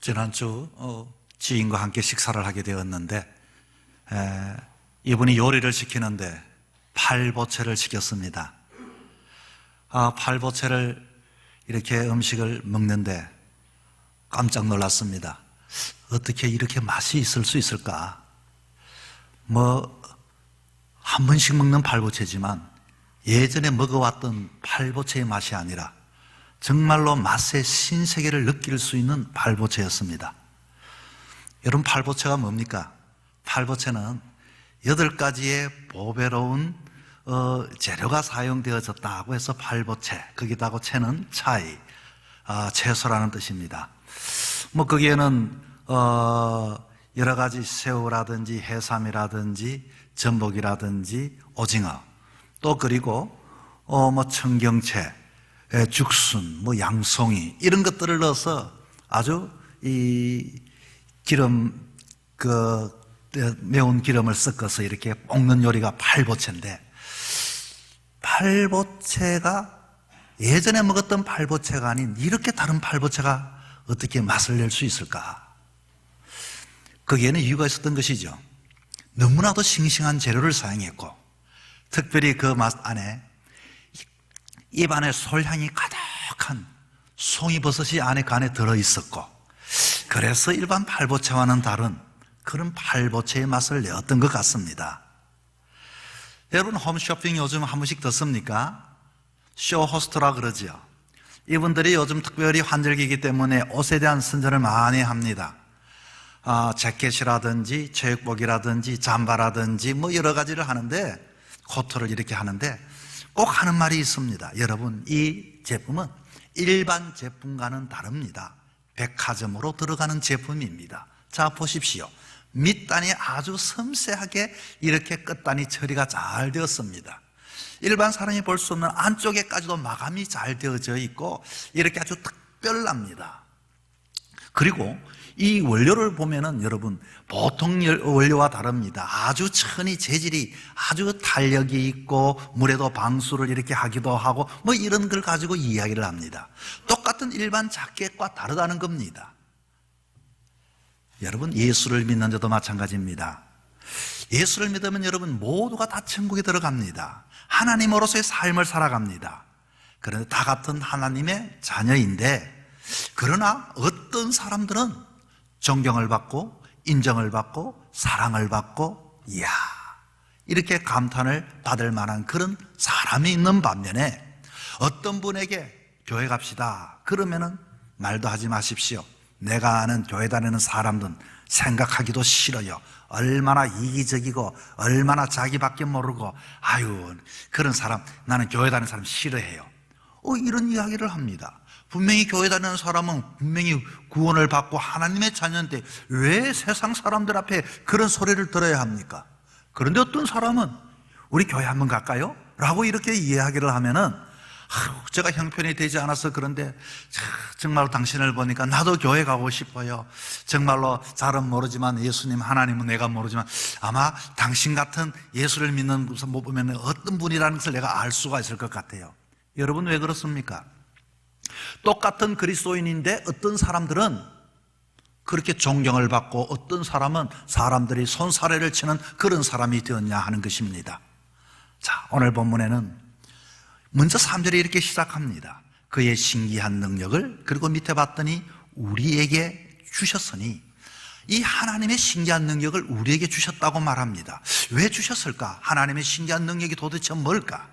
지난주 지인과 함께 식사를 하게 되었는데 이분이 요리를 시키는데 팔보채를 시켰습니다. 팔보채를 이렇게 음식을 먹는데 깜짝 놀랐습니다. 어떻게 이렇게 맛이 있을 수 있을까? 한 번씩 먹는 팔보채지만 예전에 먹어왔던 팔보채의 맛이 아니라 정말로 맛의 신세계를 느낄 수 있는 팔보채였습니다. 여러분, 팔보채가 뭡니까? 팔보채는 8가지의 보배로운 재료가 사용되어졌다고 해서 팔보채, 거기다가 채는 차이, 채소라는 뜻입니다. 거기에는 여러 가지 새우라든지 해삼이라든지 전복이라든지 오징어, 또 그리고 청경채, 죽순, 양송이 이런 것들을 넣어서 아주 이 기름, 매운 기름을 섞어서 이렇게 볶는 요리가 팔보채인데, 팔보채가 예전에 먹었던 팔보채가 아닌 이렇게 다른 팔보채가 어떻게 맛을 낼 수 있을까? 거기에는 이유가 있었던 것이죠. 너무나도 싱싱한 재료를 사용했고, 특별히 그 맛 안에 입안에 솔향이 가득한 송이버섯이 안에 간에 들어있었고, 그래서 일반 팔보채와는 다른 그런 팔보채의 맛을 내었던 것 같습니다. 여러분, 홈쇼핑 요즘 한 번씩 듣습니까? 쇼호스트라 그러죠. 이분들이 요즘 특별히 환절기이기 때문에 옷에 대한 선전을 많이 합니다. 재킷이라든지 체육복이라든지 잠바라든지 여러 가지를 하는데, 코트를 이렇게 하는데 꼭 하는 말이 있습니다. 여러분, 이 제품은 일반 제품과는 다릅니다. 백화점으로 들어가는 제품입니다. 자, 보십시오. 밑단이 아주 섬세하게 이렇게 끝단이 처리가 잘 되었습니다. 일반 사람이 볼 수 없는 안쪽에까지도 마감이 잘 되어져 있고 이렇게 아주 특별합니다. 그리고 이 원료를 보면은 여러분, 보통 원료와 다릅니다. 아주 천이 재질이 아주 탄력이 있고 물에도 방수를 이렇게 하기도 하고 이런 걸 가지고 이야기를 합니다. 똑같은 일반 자켓과 다르다는 겁니다. 여러분, 예수를 믿는 데도 마찬가지입니다. 예수를 믿으면 여러분 모두가 다 천국에 들어갑니다. 하나님으로서의 삶을 살아갑니다. 그런데 다 같은 하나님의 자녀인데, 그러나 어떤 사람들은 존경을 받고 인정을 받고 사랑을 받고 이야, 이렇게 감탄을 받을 만한 그런 사람이 있는 반면에, 어떤 분에게 교회 갑시다 그러면은 말도 하지 마십시오. 내가 아는 교회 다니는 사람들은 생각하기도 싫어요. 얼마나 이기적이고 얼마나 자기밖에 모르고, 그런 사람, 나는 교회 다니는 사람 싫어해요. 이런 이야기를 합니다. 분명히 교회 다니는 사람은 분명히 구원을 받고 하나님의 자녀인데 왜 세상 사람들 앞에 그런 소리를 들어야 합니까? 그런데 어떤 사람은 우리 교회 한번 갈까요? 라고 이렇게 이야기를 하면은, 제가 형편이 되지 않아서 그런데 정말로 당신을 보니까 나도 교회 가고 싶어요. 정말로 잘은 모르지만 예수님, 하나님은 내가 모르지만 아마 당신 같은 예수를 믿는 것을 못 보면 어떤 분이라는 것을 내가 알 수가 있을 것 같아요. 여러분, 왜 그렇습니까? 똑같은 그리스도인인데 어떤 사람들은 그렇게 존경을 받고 어떤 사람은 사람들이 손사래를 치는 그런 사람이 되었냐 하는 것입니다. 자, 오늘 본문에는 먼저 3절에 이렇게 시작합니다. 그의 신기한 능력을, 그리고 밑에 봤더니 우리에게 주셨으니, 이 하나님의 신기한 능력을 우리에게 주셨다고 말합니다. 왜 주셨을까? 하나님의 신기한 능력이 도대체 뭘까?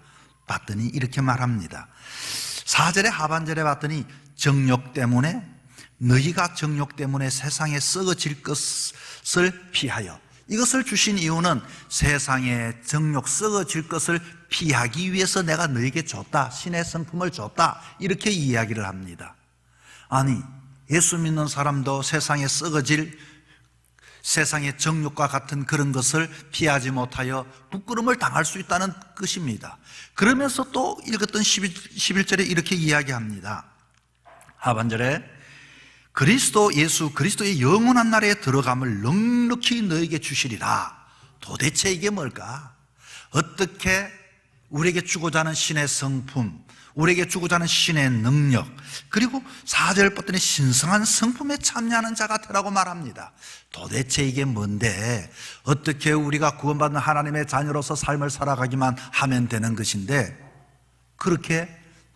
봤더니 이렇게 말합니다. 4절의 하반절에 봤더니 정욕 때문에, 너희가 정욕 때문에 세상에 썩어질 것을 피하여, 이것을 주신 이유는 세상의 정욕 썩어질 것을 피하기 위해서 내가 너에게 줬다, 신의 성품을 줬다, 이렇게 이야기를 합니다. 아니, 예수 믿는 사람도 세상에 썩어질 세상의 정욕과 같은 그런 것을 피하지 못하여 부끄러움을 당할 수 있다는 것입니다. 그러면서 또 읽었던 11절에 이렇게 이야기합니다. 하반절에 그리스도 예수, 그리스도의 영원한 나라에 들어감을 넉넉히 너에게 주시리라. 도대체 이게 뭘까? 어떻게 우리에게 주고자 하는 신의 성품, 우리에게 주고자 하는 신의 능력, 그리고 4절 봤더니 신성한 성품에 참여하는 자가 되라고 말합니다. 도대체 이게 뭔데 어떻게 우리가 구원받는 하나님의 자녀로서 삶을 살아가기만 하면 되는 것인데, 그렇게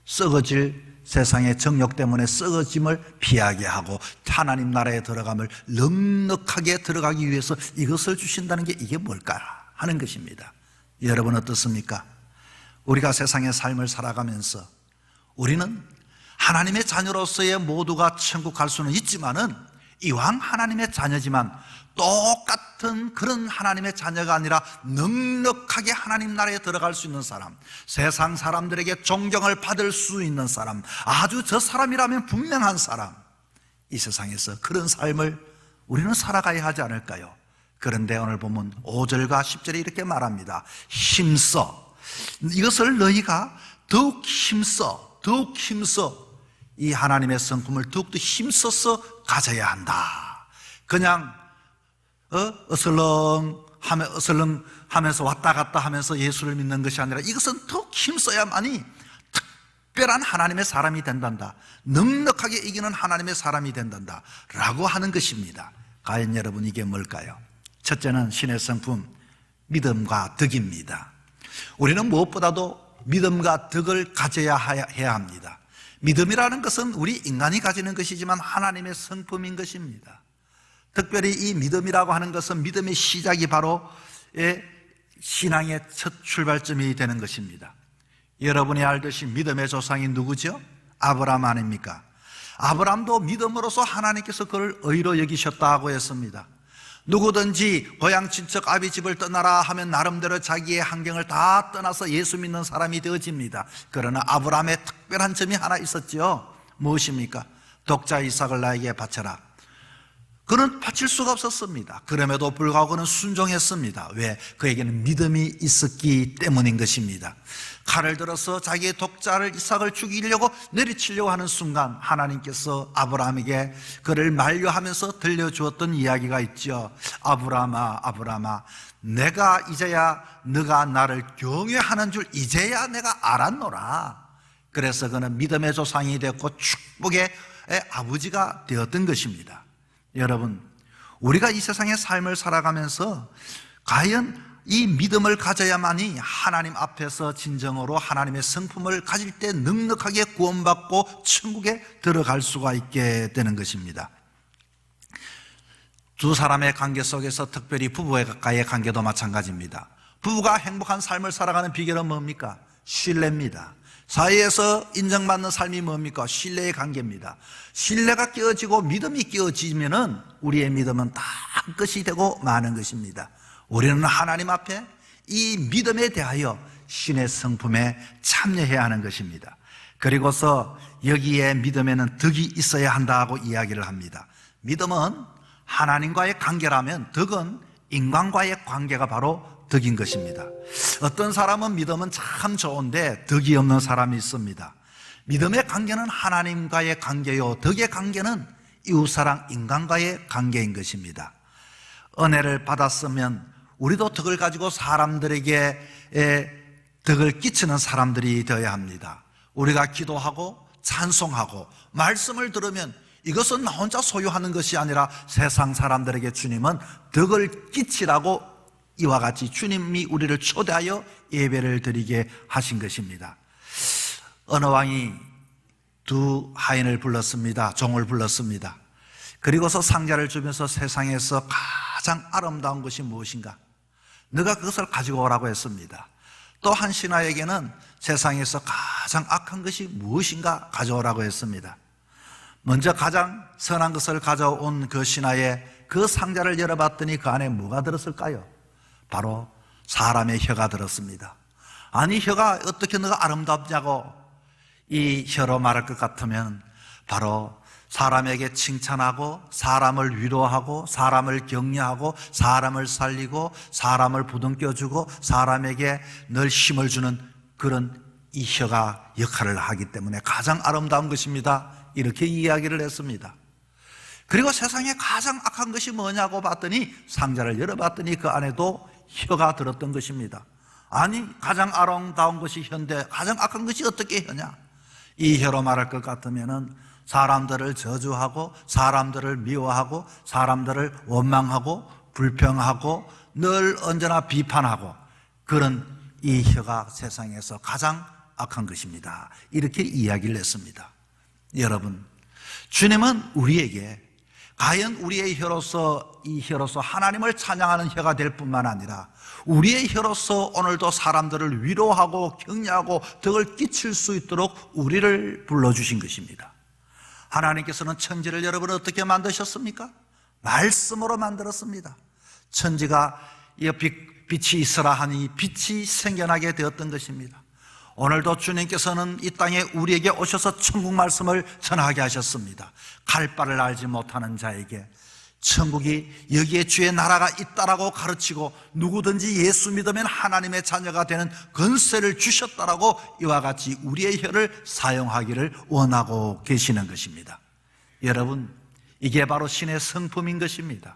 썩어질 세상의 정욕 때문에 썩어짐을 피하게 하고 하나님 나라에 들어감을 넉넉하게 들어가기 위해서 이것을 주신다는 게 이게 뭘까 하는 것입니다. 여러분 어떻습니까? 우리가 세상의 삶을 살아가면서 우리는 하나님의 자녀로서의 모두가 천국 갈 수는 있지만은 이왕 하나님의 자녀지만 똑같은 그런 하나님의 자녀가 아니라 넉넉하게 하나님 나라에 들어갈 수 있는 사람, 세상 사람들에게 존경을 받을 수 있는 사람, 아주 저 사람이라면 분명한 사람, 이 세상에서 그런 삶을 우리는 살아가야 하지 않을까요? 그런데 오늘 보면 5절과 10절에 이렇게 말합니다. 힘써, 이것을 너희가 더욱 힘써 이 하나님의 성품을 더욱더 힘써서 가져야 한다. 그냥 어슬렁 하면서 왔다 갔다 하면서 예수를 믿는 것이 아니라 이것은 더욱 힘써야만이 특별한 하나님의 사람이 된단다, 넉넉하게 이기는 하나님의 사람이 된단다 라고 하는 것입니다. 과연 여러분 이게 뭘까요? 첫째는 신의 성품, 믿음과 덕입니다. 우리는 무엇보다도 믿음과 덕을 가져야 해야 합니다. 믿음이라는 것은 우리 인간이 가지는 것이지만 하나님의 성품인 것입니다. 특별히 이 믿음이라고 하는 것은 믿음의 시작이 바로 신앙의 첫 출발점이 되는 것입니다. 여러분이 알듯이 믿음의 조상이 누구죠? 아브라함 아닙니까? 아브라함도 믿음으로써 하나님께서 그를 의로 여기셨다고 했습니다. 누구든지 고향 친척 아비 집을 떠나라 하면 나름대로 자기의 환경을 다 떠나서 예수 믿는 사람이 되어집니다. 그러나 아브라함의 특별한 점이 하나 있었죠. 무엇입니까? 독자 이삭을 나에게 바쳐라. 그는 바칠 수가 없었습니다. 그럼에도 불구하고 그는 순종했습니다. 왜? 그에게는 믿음이 있었기 때문인 것입니다. 칼을 들어서 자기의 독자를 이삭을 죽이려고 내리치려고 하는 순간 하나님께서 아브라함에게 그를 만류하면서 들려주었던 이야기가 있죠. 아브라함아, 내가 이제야 너가 나를 경외하는 줄 이제야 내가 알았노라. 그래서 그는 믿음의 조상이 되었고 축복의 아버지가 되었던 것입니다. 여러분, 우리가 이 세상의 삶을 살아가면서 과연 이 믿음을 가져야만이 하나님 앞에서 진정으로 하나님의 성품을 가질 때 넉넉하게 구원받고 천국에 들어갈 수가 있게 되는 것입니다. 두 사람의 관계 속에서 특별히 부부와의 관계도 마찬가지입니다. 부부가 행복한 삶을 살아가는 비결은 뭡니까? 신뢰입니다. 사회에서 인정받는 삶이 뭡니까? 신뢰의 관계입니다. 신뢰가 깨어지고 믿음이 깨어지면은 우리의 믿음은 다 끝이 되고 마는 것입니다. 우리는 하나님 앞에 이 믿음에 대하여 신의 성품에 참여해야 하는 것입니다. 그리고서 여기에 믿음에는 덕이 있어야 한다고 이야기를 합니다. 믿음은 하나님과의 관계라면 덕은 인간과의 관계가 바로 덕인 것입니다. 어떤 사람은 믿음은 참 좋은데 덕이 없는 사람이 있습니다. 믿음의 관계는 하나님과의 관계요, 덕의 관계는 이웃사랑 인간과의 관계인 것입니다. 은혜를 받았으면 우리도 덕을 가지고 사람들에게 덕을 끼치는 사람들이 되어야 합니다. 우리가 기도하고 찬송하고 말씀을 들으면 이것은 나 혼자 소유하는 것이 아니라 세상 사람들에게 주님은 덕을 끼치라고 이와 같이 주님이 우리를 초대하여 예배를 드리게 하신 것입니다. 어느 왕이 두 하인을 불렀습니다. 종을 불렀습니다. 그리고서 상자를 주면서 세상에서 가장 아름다운 것이 무엇인가? 너가 그것을 가지고 오라고 했습니다. 또 한 신하에게는 세상에서 가장 악한 것이 무엇인가 가져오라고 했습니다. 먼저 가장 선한 것을 가져온 그 신하의 그 상자를 열어봤더니 그 안에 뭐가 들었을까요? 바로 사람의 혀가 들었습니다. 아니, 혀가 어떻게 너가 아름답냐고 이 혀로 말할 것 같으면 바로 사람에게 칭찬하고 사람을 위로하고 사람을 격려하고 사람을 살리고 사람을 부둥켜주고 사람에게 늘 힘을 주는 그런 이 혀가 역할을 하기 때문에 가장 아름다운 것입니다. 이렇게 이야기를 했습니다. 그리고 세상에 가장 악한 것이 뭐냐고 봤더니 상자를 열어봤더니 그 안에도 혀가 들었던 것입니다. 아니, 가장 아름다운 것이 혀인데 가장 악한 것이 어떻게 혀냐? 이 혀로 말할 것 같으면은 사람들을 저주하고 사람들을 미워하고 사람들을 원망하고 불평하고 늘 언제나 비판하고 그런 이 혀가 세상에서 가장 악한 것입니다. 이렇게 이야기를 했습니다. 여러분, 주님은 우리에게 과연 우리의 혀로서 이 혀로서 하나님을 찬양하는 혀가 될 뿐만 아니라 우리의 혀로서 오늘도 사람들을 위로하고 격려하고 덕을 끼칠 수 있도록 우리를 불러주신 것입니다. 하나님께서는 천지를 여러분 어떻게 만드셨습니까? 말씀으로 만들었습니다. 천지가 빛이 있으라 하니 빛이 생겨나게 되었던 것입니다. 오늘도 주님께서는 이 땅에 우리에게 오셔서 천국 말씀을 전하게 하셨습니다. 갈 바를 알지 못하는 자에게 천국이 여기에 주의 나라가 있다라고 가르치고 누구든지 예수 믿으면 하나님의 자녀가 되는 권세를 주셨다라고 이와 같이 우리의 혀를 사용하기를 원하고 계시는 것입니다. 여러분, 이게 바로 신의 성품인 것입니다.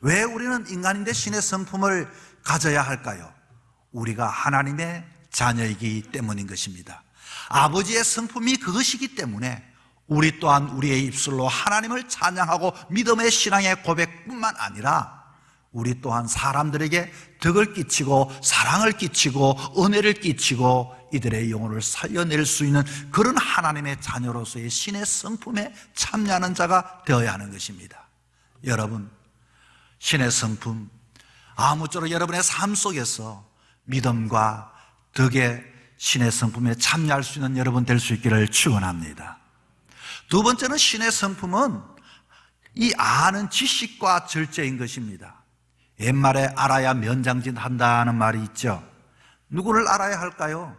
왜 우리는 인간인데 신의 성품을 가져야 할까요? 우리가 하나님의 자녀이기 때문인 것입니다. 아버지의 성품이 그것이기 때문에 우리 또한 우리의 입술로 하나님을 찬양하고 믿음의 신앙의 고백뿐만 아니라 우리 또한 사람들에게 덕을 끼치고 사랑을 끼치고 은혜를 끼치고 이들의 영혼을 살려낼 수 있는 그런 하나님의 자녀로서의 신의 성품에 참여하는 자가 되어야 하는 것입니다. 여러분, 신의 성품, 아무쪼록 여러분의 삶 속에서 믿음과 덕의 신의 성품에 참여할 수 있는 여러분 될 수 있기를 축원합니다. 두 번째는 신의 성품은 이 아는 지식과 절제인 것입니다. 옛말에 알아야 면장진 한다는 말이 있죠. 누구를 알아야 할까요?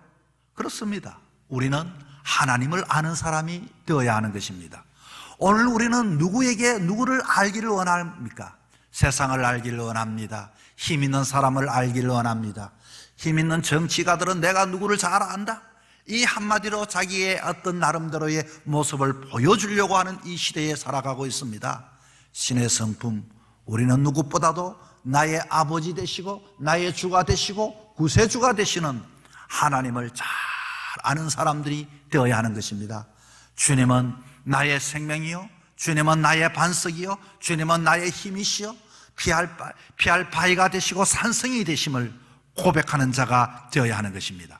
그렇습니다. 우리는 하나님을 아는 사람이 되어야 하는 것입니다. 오늘 우리는 누구를 알기를 원합니까? 세상을 알기를 원합니다. 힘 있는 사람을 알기를 원합니다. 힘 있는 정치가들은 내가 누구를 잘 안다? 이 한마디로 자기의 어떤 나름대로의 모습을 보여주려고 하는 이 시대에 살아가고 있습니다. 신의 성품, 우리는 누구보다도 나의 아버지 되시고 나의 주가 되시고 구세주가 되시는 하나님을 잘 아는 사람들이 되어야 하는 것입니다. 주님은 나의 생명이요, 주님은 나의 반석이요, 주님은 나의 힘이시요, 피할 바위가 되시고 산성이 되심을 고백하는 자가 되어야 하는 것입니다.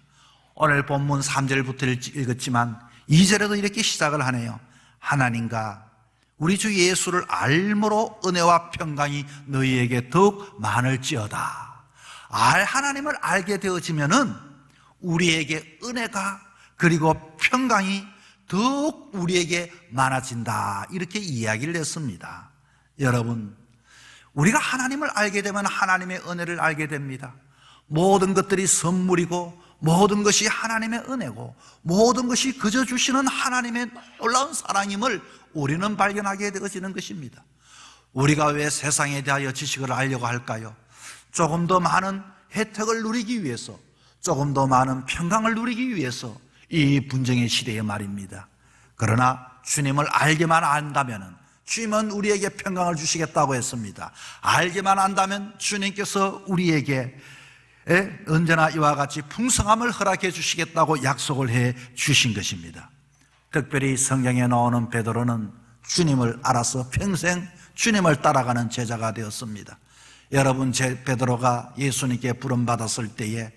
오늘 본문 3절부터 읽었지만 2절에도 이렇게 시작을 하네요. 하나님과 우리 주 예수를 알므로 은혜와 평강이 너희에게 더욱 많을지어다. 하나님을 알게 되어지면은 우리에게 은혜가 그리고 평강이 더욱 우리에게 많아진다, 이렇게 이야기를 했습니다. 여러분, 우리가 하나님을 알게 되면 하나님의 은혜를 알게 됩니다. 모든 것들이 선물이고 모든 것이 하나님의 은혜고 모든 것이 그저 주시는 하나님의 놀라운 사랑임을 우리는 발견하게 되어지는 것입니다. 우리가 왜 세상에 대하여 지식을 알려고 할까요? 조금 더 많은 혜택을 누리기 위해서, 조금 더 많은 평강을 누리기 위해서, 이 분쟁의 시대에 말입니다. 그러나 주님을 알게만 안다면 주님은 우리에게 평강을 주시겠다고 했습니다. 알게만 안다면 주님께서 우리에게 언제나 이와 같이 풍성함을 허락해 주시겠다고 약속을 해 주신 것입니다. 특별히 성경에 나오는 베드로는 주님을 알아서 평생 주님을 따라가는 제자가 되었습니다. 여러분, 베드로가 예수님께 부름받았을 때에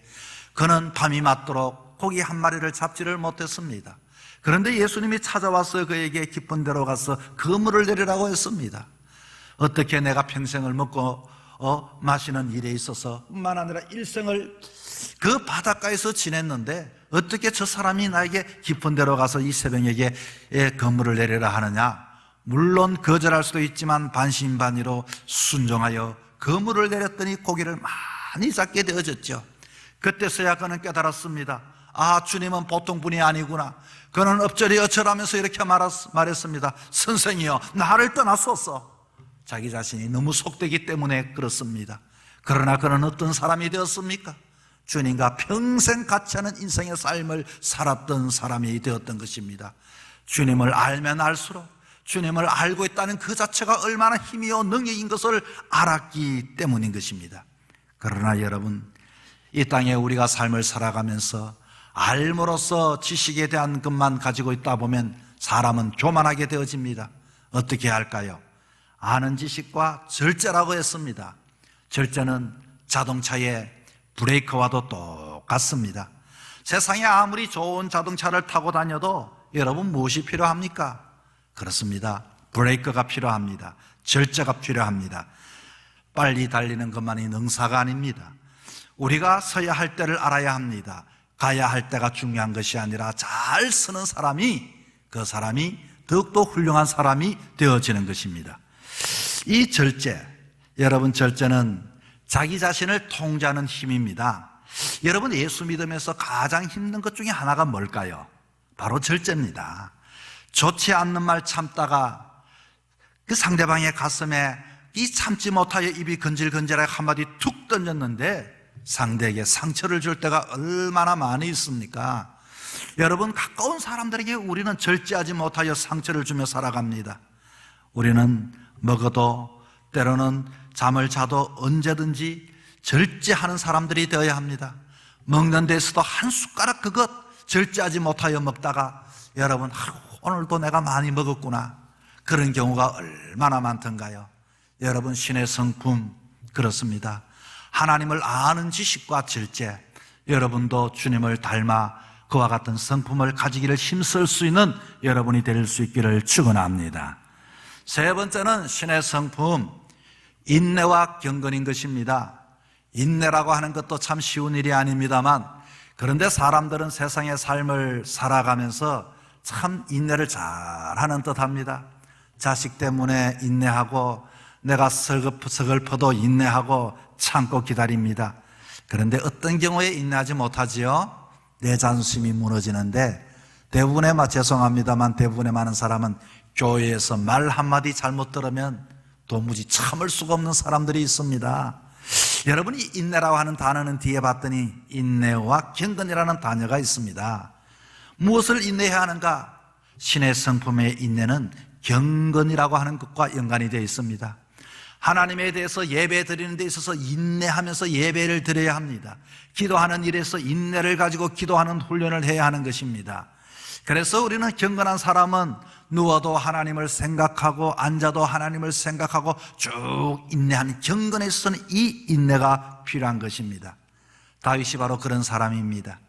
그는 밤이 맞도록 고기 한 마리를 잡지를 못했습니다. 그런데 예수님이 찾아와서 그에게 깊은 데로 가서 그물을 내리라고 했습니다. 어떻게 내가 평생을 먹고 마시는 일에 있어서 뿐만 아니라 일생을 그 바닷가에서 지냈는데 어떻게 저 사람이 나에게 깊은 데로 가서 이 새벽에 그물을 내리라 하느냐? 물론 거절할 수도 있지만 반신반의로 순종하여 그물을 내렸더니 고기를 많이 잡게 되어졌죠. 그때서야 그는 깨달았습니다. 아, 주님은 보통 분이 아니구나. 그는 엎절이 어절하면서 이렇게 말했습니다. 선생이여, 나를 떠나소서. 자기 자신이 너무 속되기 때문에 그렇습니다. 그러나 그는 어떤 사람이 되었습니까? 주님과 평생 같이 하는 인생의 삶을 살았던 사람이 되었던 것입니다. 주님을 알면 알수록 주님을 알고 있다는 그 자체가 얼마나 힘이요 능력인 것을 알았기 때문인 것입니다. 그러나 여러분, 이 땅에 우리가 삶을 살아가면서 알므로써 지식에 대한 것만 가지고 있다 보면 사람은 교만하게 되어집니다. 어떻게 할까요? 아는 지식과 절제라고 했습니다. 절제는 자동차의 브레이크와도 똑같습니다. 세상에 아무리 좋은 자동차를 타고 다녀도 여러분 무엇이 필요합니까? 그렇습니다. 브레이크가 필요합니다. 절제가 필요합니다. 빨리 달리는 것만이 능사가 아닙니다. 우리가 서야 할 때를 알아야 합니다. 가야 할 때가 중요한 것이 아니라 잘 서는 사람이, 그 사람이 더욱더 훌륭한 사람이 되어지는 것입니다. 이 절제, 여러분, 절제는 자기 자신을 통제하는 힘입니다. 여러분, 예수 믿으면서 가장 힘든 것 중에 하나가 뭘까요? 바로 절제입니다. 좋지 않는 말 참다가 그 상대방의 가슴에 이 참지 못하여 입이 건질건질하게 한마디 툭 던졌는데 상대에게 상처를 줄 때가 얼마나 많이 있습니까? 여러분, 가까운 사람들에게 우리는 절제하지 못하여 상처를 주며 살아갑니다. 우리는 먹어도 때로는 잠을 자도 언제든지 절제하는 사람들이 되어야 합니다. 먹는 데서도 한 숟가락 그것 절제하지 못하여 먹다가 여러분, 오늘도 내가 많이 먹었구나, 그런 경우가 얼마나 많던가요? 여러분, 신의 성품 그렇습니다. 하나님을 아는 지식과 절제, 여러분도 주님을 닮아 그와 같은 성품을 가지기를 힘쓸 수 있는 여러분이 될 수 있기를 축원합니다. 세 번째는 신의 성품, 인내와 경건인 것입니다. 인내라고 하는 것도 참 쉬운 일이 아닙니다만, 그런데 사람들은 세상의 삶을 살아가면서 참 인내를 잘하는 듯합니다. 자식 때문에 인내하고, 내가 서글퍼도 인내하고 참고 기다립니다. 그런데 어떤 경우에 인내하지 못하지요? 내 자존심이 무너지는데, 죄송합니다만 대부분의 많은 사람은 교회에서 말 한마디 잘못 들으면 도무지 참을 수가 없는 사람들이 있습니다. 여러분이 인내라고 하는 단어는 뒤에 봤더니 인내와 경건이라는 단어가 있습니다. 무엇을 인내해야 하는가? 신의 성품의 인내는 경건이라고 하는 것과 연관이 되어 있습니다. 하나님에 대해서 예배 드리는 데 있어서 인내하면서 예배를 드려야 합니다. 기도하는 일에서 인내를 가지고 기도하는 훈련을 해야 하는 것입니다. 그래서 우리는 경건한 사람은 누워도 하나님을 생각하고 앉아도 하나님을 생각하고 쭉 인내하는, 경건에 있어서는 이 인내가 필요한 것입니다. 다윗이 바로 그런 사람입니다.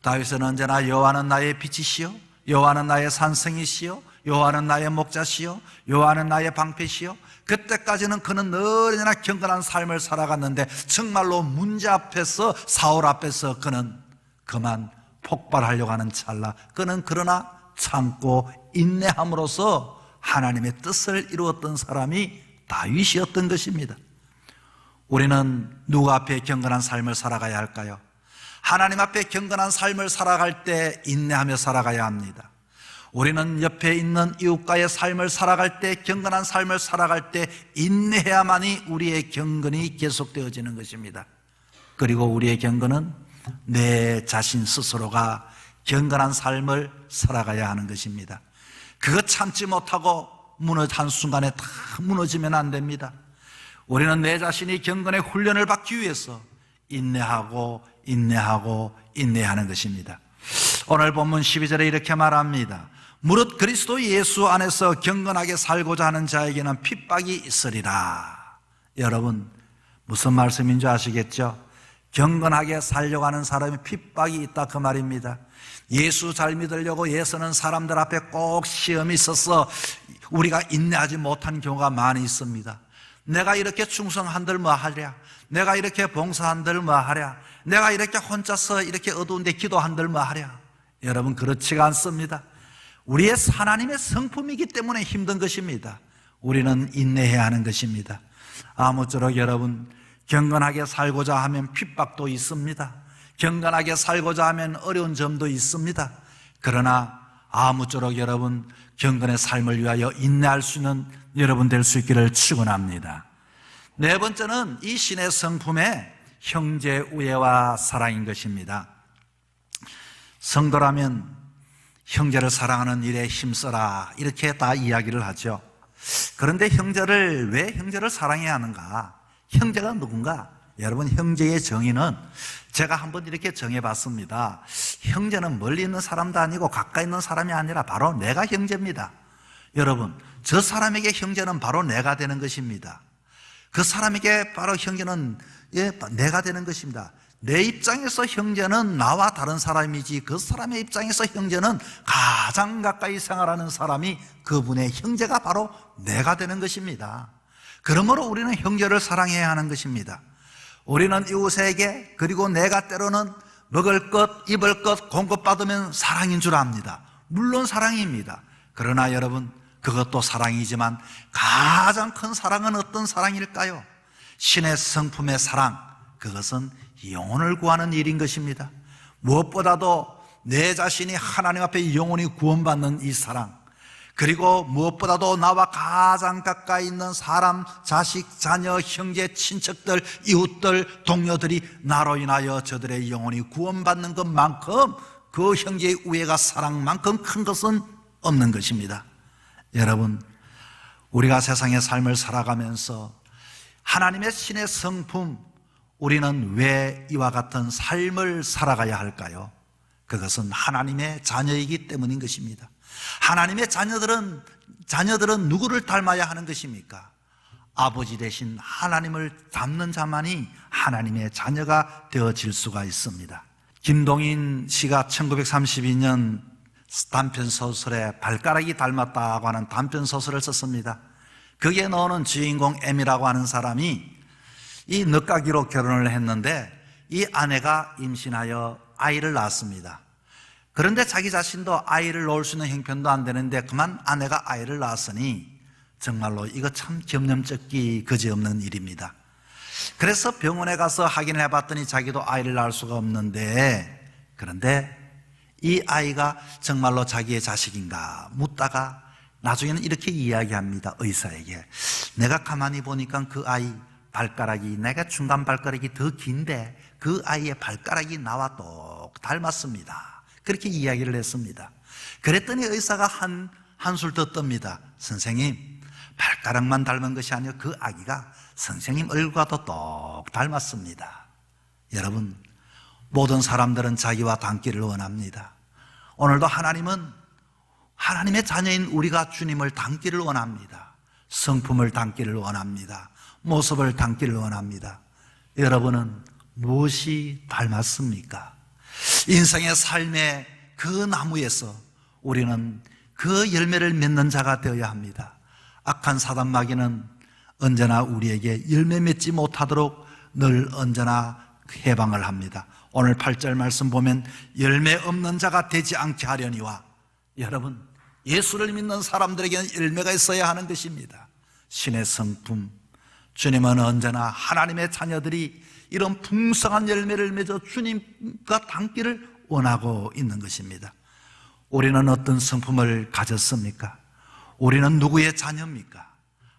다윗은 언제나 여호와는 나의 빛이시요, 여호와는 나의 산성이시요, 여호와는 나의 목자시요, 여호와는 나의 방패시요. 그때까지는 그는 늘 언제나 경건한 삶을 살아갔는데 정말로 문제 앞에서, 사울 앞에서 그는 그만 폭발하려고 하는 찰나, 그는 그러나 참고 인내함으로써 하나님의 뜻을 이루었던 사람이 다윗이었던 것입니다. 우리는 누구 앞에 경건한 삶을 살아가야 할까요? 하나님 앞에 경건한 삶을 살아갈 때 인내하며 살아가야 합니다. 우리는 옆에 있는 이웃과의 삶을 살아갈 때, 경건한 삶을 살아갈 때 인내해야만이 우리의 경건이 계속되어지는 것입니다. 그리고 우리의 경건은 내 자신 스스로가 경건한 삶을 살아가야 하는 것입니다. 그것 참지 못하고 한순간에 다 무너지면 안 됩니다. 우리는 내 자신이 경건의 훈련을 받기 위해서 인내하고 인내하는 것입니다. 오늘 본문 12절에 이렇게 말합니다. 무릇 그리스도 예수 안에서 경건하게 살고자 하는 자에게는 핍박이 있으리라. 여러분, 무슨 말씀인 줄 아시겠죠? 경건하게 살려고 하는 사람이 핍박이 있다, 그 말입니다. 예수 잘 믿으려고 애쓰는 사람들 앞에 꼭 시험이 있어서 우리가 인내하지 못하는 경우가 많이 있습니다. 내가 이렇게 충성한들 뭐하랴, 내가 이렇게 봉사한들 뭐하랴, 내가 이렇게 혼자서 이렇게 어두운데 기도한들 뭐하랴. 여러분, 그렇지가 않습니다. 우리의 하나님의 성품이기 때문에 힘든 것입니다. 우리는 인내해야 하는 것입니다. 아무쪼록 여러분, 경건하게 살고자 하면 핍박도 있습니다. 경건하게 살고자 하면 어려운 점도 있습니다. 그러나 아무쪼록 여러분, 경건의 삶을 위하여 인내할 수 있는 여러분 될 수 있기를 축원합니다. 네 번째는 이 신의 성품의 형제 우애와 사랑인 것입니다. 성도라면 형제를 사랑하는 일에 힘써라, 이렇게 다 이야기를 하죠. 그런데 왜 형제를 사랑해야 하는가? 형제가 누군가? 여러분, 형제의 정의는 제가 한번 이렇게 정해봤습니다. 형제는 멀리 있는 사람도 아니고 가까이 있는 사람이 아니라 바로 내가 형제입니다. 여러분, 저 사람에게 형제는 바로 내가 되는 것입니다. 그 사람에게 바로 형제는 내가 되는 것입니다. 내 입장에서 형제는 나와 다른 사람이지, 그 사람의 입장에서 형제는 가장 가까이 생활하는 사람이 그분의 형제가 바로 내가 되는 것입니다. 그러므로 우리는 형제를 사랑해야 하는 것입니다. 우리는 이웃에게, 그리고 내가 때로는 먹을 것, 입을 것 공급받으면 사랑인 줄 압니다. 물론 사랑입니다. 그러나 여러분, 그것도 사랑이지만 가장 큰 사랑은 어떤 사랑일까요? 신의 성품의 사랑, 그것은 영혼을 구하는 일인 것입니다. 무엇보다도 내 자신이 하나님 앞에 영혼이 구원받는 이 사랑, 그리고 무엇보다도 나와 가장 가까이 있는 사람, 자식, 자녀, 형제, 친척들, 이웃들, 동료들이 나로 인하여 저들의 영혼이 구원받는 것만큼, 그 형제의 우애가 사랑만큼 큰 것은 없는 것입니다. 여러분, 우리가 세상의 삶을 살아가면서 하나님의 신의 성품, 우리는 왜 이와 같은 삶을 살아가야 할까요? 그것은 하나님의 자녀이기 때문인 것입니다. 하나님의 자녀들은 누구를 닮아야 하는 것입니까? 아버지 대신 하나님을 닮는 자만이 하나님의 자녀가 되어질 수가 있습니다. 김동인 씨가 1932년 단편소설에 발가락이 닮았다고 하는 단편소설을 썼습니다. 거기에 나오는 주인공 M이라고 하는 사람이 이 늦가기로 결혼을 했는데 이 아내가 임신하여 아이를 낳았습니다. 그런데 자기 자신도 아이를 낳을 수 있는 형편도 안 되는데 그만 아내가 아이를 낳았으니 정말로 이거 참 겸념쩍기 그지없는 일입니다. 그래서 병원에 가서 확인을 해봤더니 자기도 아이를 낳을 수가 없는데, 그런데 이 아이가 정말로 자기의 자식인가 묻다가 나중에는 이렇게 이야기합니다. 의사에게, 내가 가만히 보니까 그 아이 발가락이, 내가 중간 발가락이 더 긴데 그 아이의 발가락이 나와 똑 닮았습니다. 그렇게 이야기를 했습니다. 그랬더니 의사가 한술 더 떱니다. 선생님, 발가락만 닮은 것이 아니라 그 아기가 선생님 얼굴과도 똑 닮았습니다. 여러분, 모든 사람들은 자기와 닮기를 원합니다. 오늘도 하나님은 하나님의 자녀인 우리가 주님을 닮기를 원합니다. 성품을 닮기를 원합니다. 모습을 닮기를 원합니다. 여러분은 무엇이 닮았습니까? 인생의 삶의 그 나무에서 우리는 그 열매를 맺는 자가 되어야 합니다. 악한 사단 마귀는 언제나 우리에게 열매 맺지 못하도록 늘 언제나 해방을 합니다. 오늘 8절 말씀 보면 열매 없는 자가 되지 않게 하려니와, 여러분, 예수를 믿는 사람들에게는 열매가 있어야 하는 것입니다. 신의 성품, 주님은 언제나 하나님의 자녀들이 이런 풍성한 열매를 맺어 주님과 닮기를 원하고 있는 것입니다. 우리는 어떤 성품을 가졌습니까? 우리는 누구의 자녀입니까?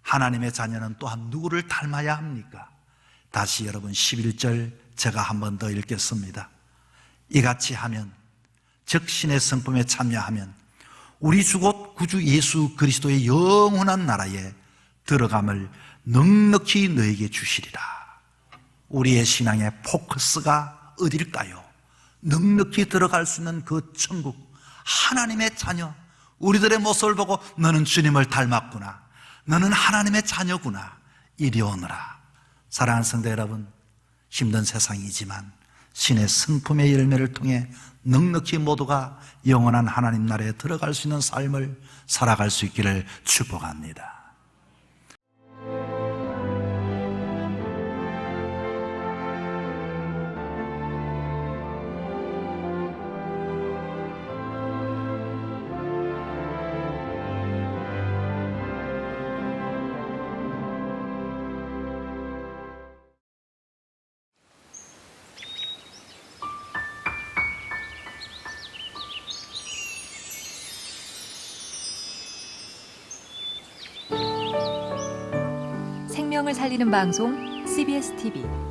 하나님의 자녀는 또한 누구를 닮아야 합니까? 다시 여러분 11절 제가 한 번 더 읽겠습니다. 이같이 하면, 즉 신의 성품에 참여하면 우리 주 곧 구주 예수 그리스도의 영원한 나라에 들어감을 넉넉히 너에게 주시리라. 우리의 신앙의 포커스가 어딜까요? 넉넉히 들어갈 수 있는 그 천국, 하나님의 자녀, 우리들의 모습을 보고 너는 주님을 닮았구나, 너는 하나님의 자녀구나, 이리 오너라. 사랑하는 성도 여러분, 힘든 세상이지만 신의 성품의 열매를 통해 넉넉히 모두가 영원한 하나님 나라에 들어갈 수 있는 삶을 살아갈 수 있기를 축복합니다. 생명을 살리는 방송 CBS TV